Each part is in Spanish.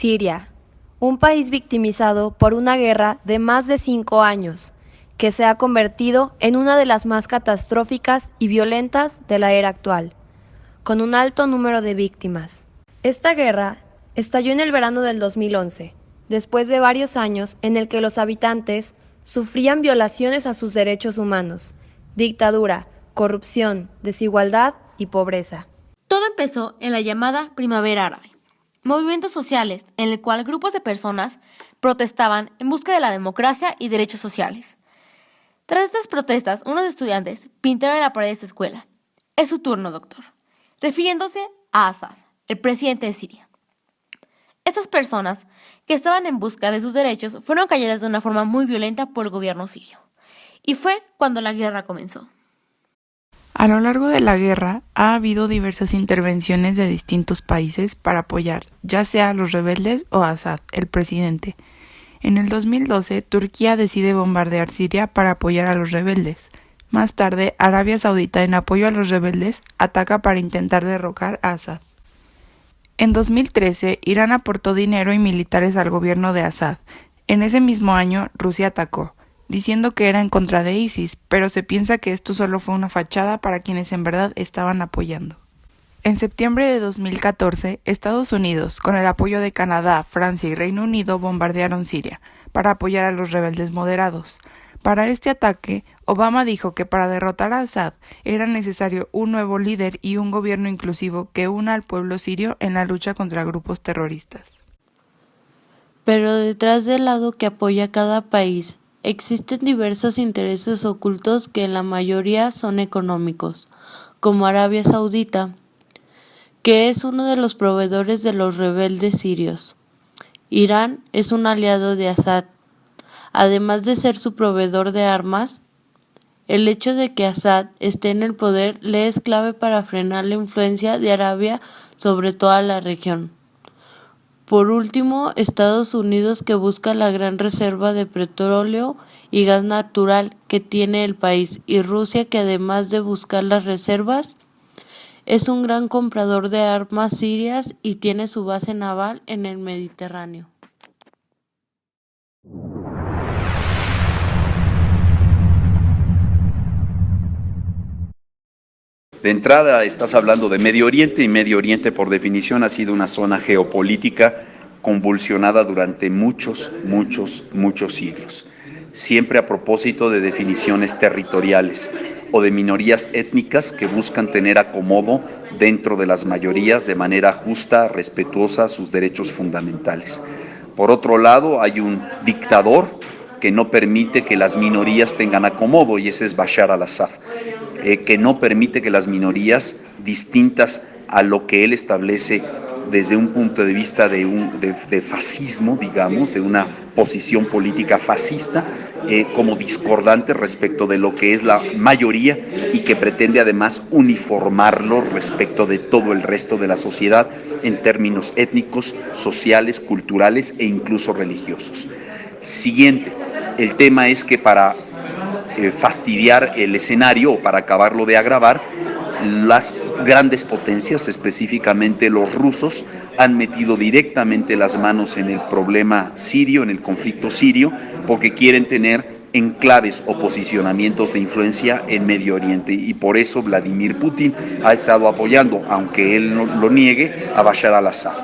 Siria, un país victimizado por una guerra de más de 5 años, que se ha convertido en una de las más catastróficas y violentas de la era actual, con un alto número de víctimas. Esta guerra estalló en el verano del 2011, después de varios años en el que los habitantes sufrían violaciones a sus derechos humanos, dictadura, corrupción, desigualdad y pobreza. Todo empezó en la llamada Primavera Árabe, movimientos sociales en el cual grupos de personas protestaban en busca de la democracia y derechos sociales. Tras estas protestas, unos estudiantes pintaron en la pared de esta escuela: "Es su turno, doctor", refiriéndose a Assad, el presidente de Siria. Estas personas, que estaban en busca de sus derechos, fueron calladas de una forma muy violenta por el gobierno sirio. Y fue cuando la guerra comenzó. A lo largo de la guerra ha habido diversas intervenciones de distintos países para apoyar, ya sea a los rebeldes o a Assad, el presidente. En el 2012, Turquía decide bombardear Siria para apoyar a los rebeldes. Más tarde, Arabia Saudita, en apoyo a los rebeldes, ataca para intentar derrocar a Assad. En 2013, Irán aportó dinero y militares al gobierno de Assad. En ese mismo año, Rusia atacó, diciendo que era en contra de ISIS, pero se piensa que esto solo fue una fachada para quienes en verdad estaban apoyando. En septiembre de 2014, Estados Unidos, con el apoyo de Canadá, Francia y Reino Unido, bombardearon Siria para apoyar a los rebeldes moderados. Para este ataque, Obama dijo que para derrotar a Assad era necesario un nuevo líder y un gobierno inclusivo que una al pueblo sirio en la lucha contra grupos terroristas. Pero detrás del lado que apoya a cada país, existen diversos intereses ocultos que en la mayoría son económicos, como Arabia Saudita, que es uno de los proveedores de los rebeldes sirios. Irán es un aliado de Assad. Además de ser su proveedor de armas, el hecho de que Assad esté en el poder le es clave para frenar la influencia de Arabia sobre toda la región. Por último, Estados Unidos, que busca la gran reserva de petróleo y gas natural que tiene el país, y Rusia, que además de buscar las reservas, es un gran comprador de armas sirias y tiene su base naval en el Mediterráneo. De entrada estás hablando de Medio Oriente, y Medio Oriente por definición ha sido una zona geopolítica convulsionada durante muchos siglos, siempre a propósito de definiciones territoriales o de minorías étnicas que buscan tener acomodo dentro de las mayorías de manera justa, respetuosa a sus derechos fundamentales. Por otro lado, hay un dictador que no permite que las minorías tengan acomodo, y ese es Bashar al-Assad, que no permite que las minorías distintas a lo que él establece desde un punto de vista de fascismo, digamos, de una posición política fascista, como discordante respecto de lo que es la mayoría, y que pretende además uniformarlo respecto de todo el resto de la sociedad en términos étnicos, sociales, culturales e incluso religiosos. Siguiente, el tema es que para fastidiar el escenario o para acabarlo de agravar, las grandes potencias, específicamente los rusos, han metido directamente las manos en el problema sirio, en el conflicto sirio, porque quieren tener enclaves o posicionamientos de influencia en Medio Oriente, y por eso Vladimir Putin ha estado apoyando, aunque él no lo niegue, a Bashar al-Assad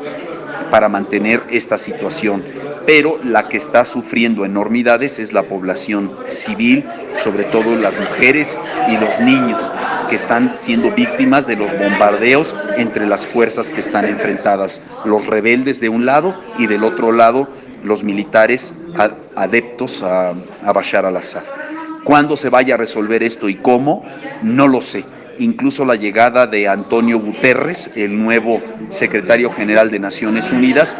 para mantener esta situación. Pero la que está sufriendo enormidades es la población civil, sobre todo las mujeres y los niños, que están siendo víctimas de los bombardeos entre las fuerzas que están enfrentadas, los rebeldes de un lado y del otro lado los militares adeptos a Bashar al-Assad. ¿Cuándo se vaya a resolver esto y cómo? No lo sé. Incluso la llegada de Antonio Guterres, el nuevo secretario general de Naciones Unidas,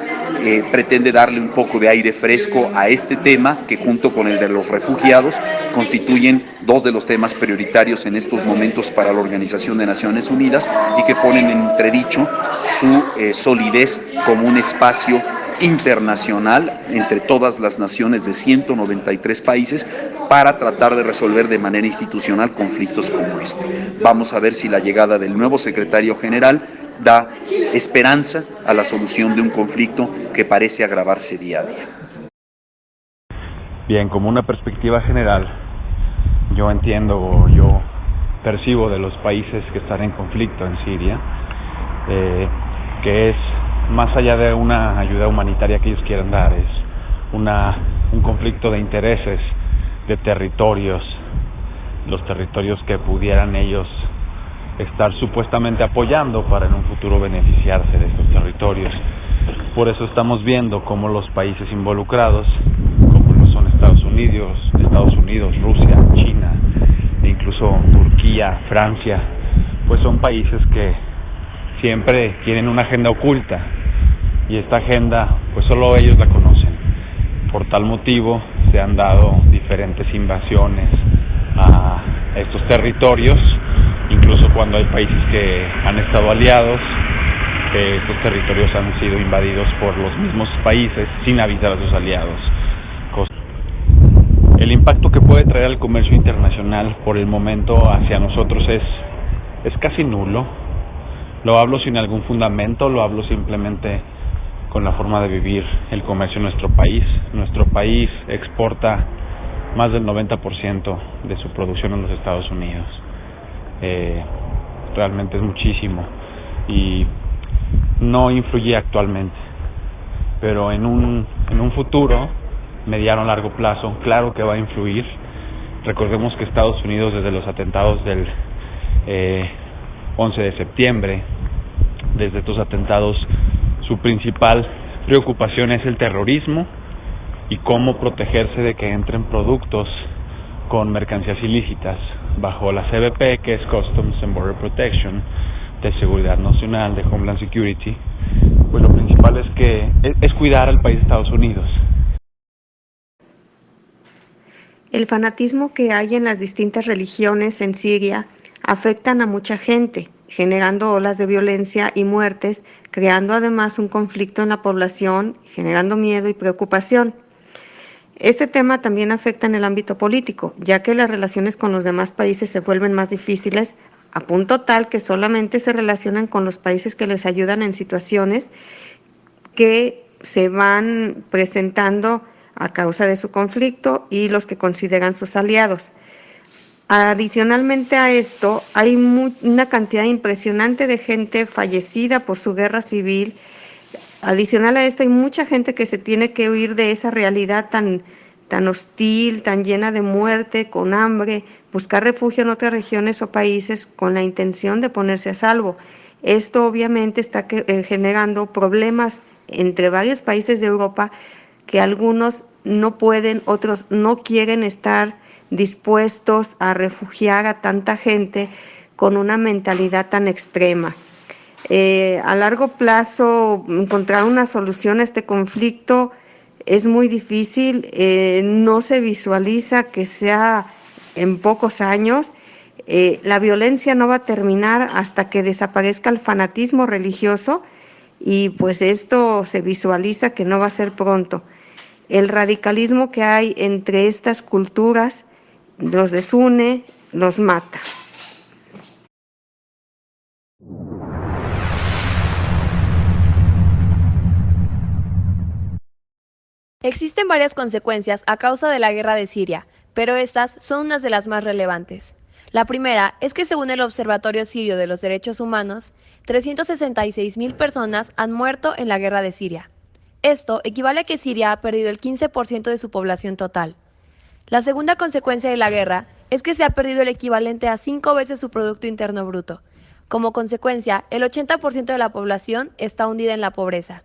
pretende darle un poco de aire fresco a este tema, que junto con el de los refugiados constituyen dos de los temas prioritarios en estos momentos para la Organización de Naciones Unidas, y que ponen en entredicho su solidez como un espacio internacional entre todas las naciones de 193 países para tratar de resolver de manera institucional conflictos como este. Vamos a ver si la llegada del nuevo secretario general da esperanza a la solución de un conflicto que parece agravarse día a día. Bien, como una perspectiva general, yo entiendo o yo percibo de los países que están en conflicto en Siria, que es más allá de una ayuda humanitaria que ellos quieran dar, es un conflicto de intereses, de territorios, los territorios que pudieran ellos estar supuestamente apoyando para en un futuro beneficiarse de estos territorios. Por eso estamos viendo cómo los países involucrados, como lo son Estados Unidos, Rusia, China, e incluso Turquía, Francia, pues son países que siempre tienen una agenda oculta, y esta agenda pues solo ellos la conocen. Por tal motivo se han dado diferentes invasiones a estos territorios, incluso cuando hay países que han estado aliados, estos territorios han sido invadidos por los mismos países sin avisar a sus aliados. El impacto que puede traer al comercio internacional por el momento hacia nosotros es casi nulo. Lo hablo sin algún fundamento, lo hablo simplemente con la forma de vivir el comercio en nuestro país. Nuestro país exporta más del 90% de su producción en los Estados Unidos. Realmente es muchísimo y no influye actualmente, pero en un futuro mediano a largo plazo, claro que va a influir. Recordemos que Estados Unidos, desde los atentados del 11 de septiembre, desde estos atentados, su principal preocupación es el terrorismo y cómo protegerse de que entren productos con mercancías ilícitas bajo la CBP, que es Customs and Border Protection, de Seguridad Nacional, de Homeland Security. Pues lo principal es cuidar al país de Estados Unidos. El fanatismo que hay en las distintas religiones en Siria afectan a mucha gente, generando olas de violencia y muertes, creando además un conflicto en la población, generando miedo y preocupación. Este tema también afecta en el ámbito político, ya que las relaciones con los demás países se vuelven más difíciles, a punto tal que solamente se relacionan con los países que les ayudan en situaciones que se van presentando a causa de su conflicto y los que consideran sus aliados. Adicionalmente a esto, hay una cantidad impresionante de gente fallecida por su guerra civil. Adicional a esto, hay mucha gente que se tiene que huir de esa realidad tan hostil, tan llena de muerte, con hambre, buscar refugio en otras regiones o países con la intención de ponerse a salvo. Esto obviamente está generando problemas entre varios países de Europa, que algunos no pueden, otros no quieren estar dispuestos a refugiar a tanta gente con una mentalidad tan extrema. A largo plazo, encontrar una solución a este conflicto es muy difícil, no se visualiza que sea en pocos años. La violencia no va a terminar hasta que desaparezca el fanatismo religioso, y pues esto se visualiza que no va a ser pronto. El radicalismo que hay entre estas culturas los desune, los mata. Existen varias consecuencias a causa de la guerra de Siria, pero estas son unas de las más relevantes. La primera es que, según el Observatorio Sirio de los Derechos Humanos, 366,000 personas han muerto en la guerra de Siria. Esto equivale a que Siria ha perdido el 15% de su población total. La segunda consecuencia de la guerra es que se ha perdido el equivalente a 5 veces su Producto Interno Bruto. Como consecuencia, el 80% de la población está hundida en la pobreza.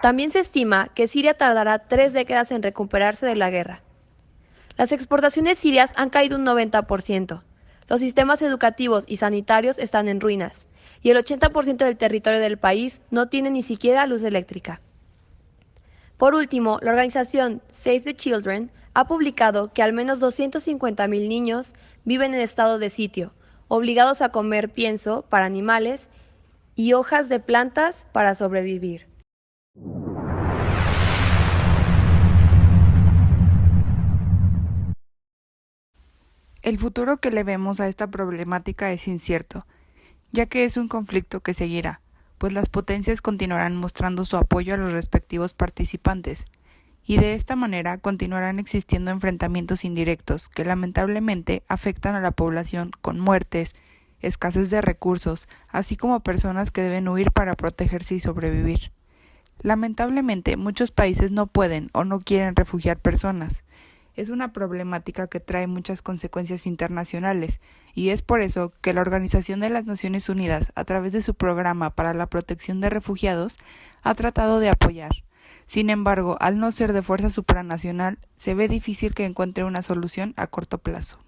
También se estima que Siria tardará 3 décadas en recuperarse de la guerra. Las exportaciones sirias han caído un 90%. Los sistemas educativos y sanitarios están en ruinas, y el 80% del territorio del país no tiene ni siquiera luz eléctrica. Por último, la organización Save the Children ha publicado que al menos 250,000 niños viven en estado de sitio, obligados a comer pienso para animales y hojas de plantas para sobrevivir. El futuro que le vemos a esta problemática es incierto, ya que es un conflicto que seguirá, pues las potencias continuarán mostrando su apoyo a los respectivos participantes, y de esta manera continuarán existiendo enfrentamientos indirectos que lamentablemente afectan a la población con muertes, escasez de recursos, así como personas que deben huir para protegerse y sobrevivir. Lamentablemente, muchos países no pueden o no quieren refugiar personas. Es una problemática que trae muchas consecuencias internacionales, y es por eso que la Organización de las Naciones Unidas, a través de su programa para la protección de refugiados, ha tratado de apoyar. Sin embargo, al no ser de fuerza supranacional, se ve difícil que encuentre una solución a corto plazo.